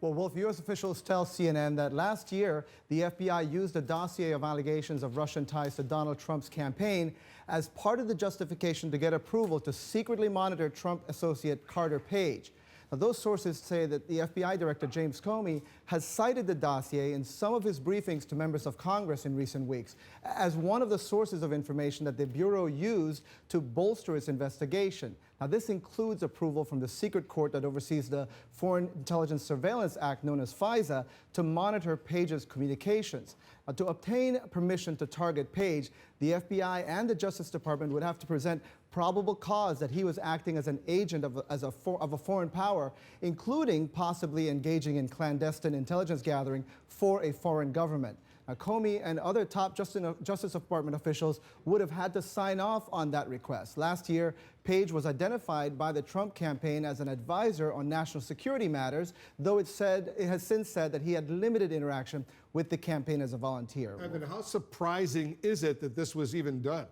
Well, Wolf, U.S. officials tell CNN that last year, the FBI used a dossier of allegations of Russian ties to Donald Trump's campaign as part of the justification to get approval to secretly monitor Trump associate Carter Page. Now, those sources say that the FBI Director James Comey has cited the dossier in some of his briefings to members of Congress in recent weeks as one of the sources of information that the Bureau used to bolster its investigation. Now, this includes approval from the secret court that oversees the Foreign Intelligence Surveillance Act, known as FISA, to monitor Page's communications. To obtain permission to target Page, the FBI and the Justice Department would have to present probable cause that he was acting as an agent of a foreign power, including possibly engaging in clandestine intelligence gathering for a foreign government. Now, Comey and other top Justice Department officials would have had to sign off on that request. Last year, Page was identified by the Trump campaign as an advisor on national security matters, though it has since said that he had limited interaction with the campaign as a volunteer. Evan, how surprising is it that this was even done?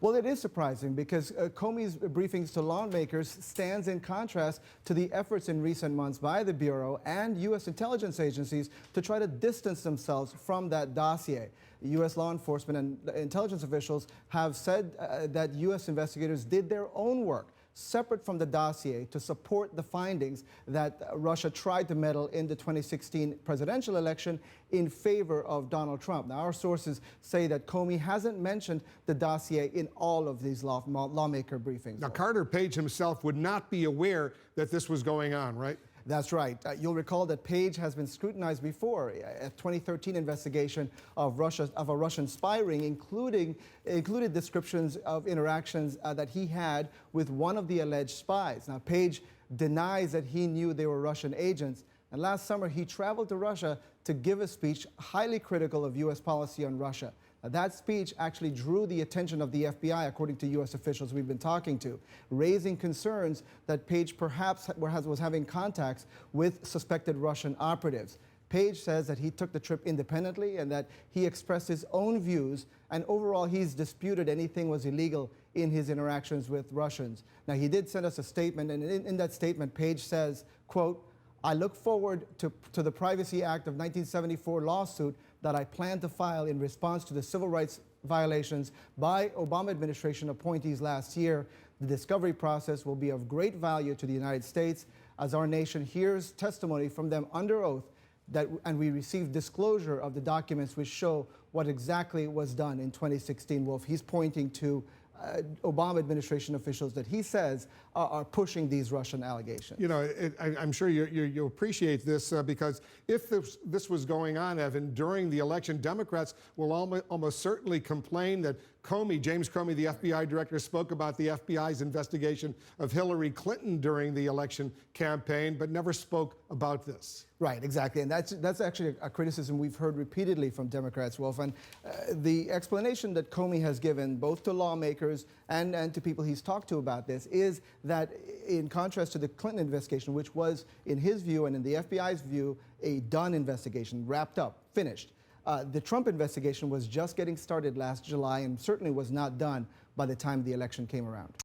Well, it is surprising because Comey's briefings to lawmakers stands in contrast to the efforts in recent months by the Bureau and U.S. intelligence agencies to try to distance themselves from that dossier. U.S. law enforcement and intelligence officials have said that U.S. investigators did their own work separate from the dossier to support the findings that Russia tried to meddle in the 2016 presidential election in favor of Donald Trump. Now, our sources say that Comey hasn't mentioned the dossier in all of these lawmaker briefings. Now, Carter Page himself would not be aware that this was going on, right? That's right. You'll recall that Page has been scrutinized before. A 2013 investigation of a Russian spy ring included descriptions of interactions that he had with one of the alleged spies. Now, Page denies that he knew they were Russian agents. And last summer, he traveled to Russia to give a speech highly critical of U.S. policy on Russia. Now, that speech actually drew the attention of the FBI, according to U.S. officials we've been talking to, raising concerns that Page perhaps was having contacts with suspected Russian operatives. Page says that he took the trip independently and that he expressed his own views, and overall he's disputed anything was illegal in his interactions with Russians. Now, he did send us a statement, and in that statement, Page says, quote, "I look forward to the Privacy Act of 1974 lawsuit that I plan to file in response to the civil rights violations by Obama administration appointees last year. The discovery process will be of great value to the United States as our nation hears testimony from them under oath and we receive disclosure of the documents which show what exactly was done in 2016. Wolf, he's pointing to Obama administration officials that he says are pushing these Russian allegations. You know, I'm sure you'll appreciate this because if this was going on, Evan, during the election, Democrats will almost certainly complain that James Comey, the FBI director, spoke about the FBI's investigation of Hillary Clinton during the election campaign, but never spoke about this. Right, exactly. And that's actually a criticism we've heard repeatedly from Democrats, Wolf. And the explanation that Comey has given, both to lawmakers and to people he's talked to about this, is that in contrast to the Clinton investigation, which was, in his view and in the FBI's view, a done investigation, wrapped up, finished. The Trump investigation was just getting started last July and certainly was not done by the time the election came around.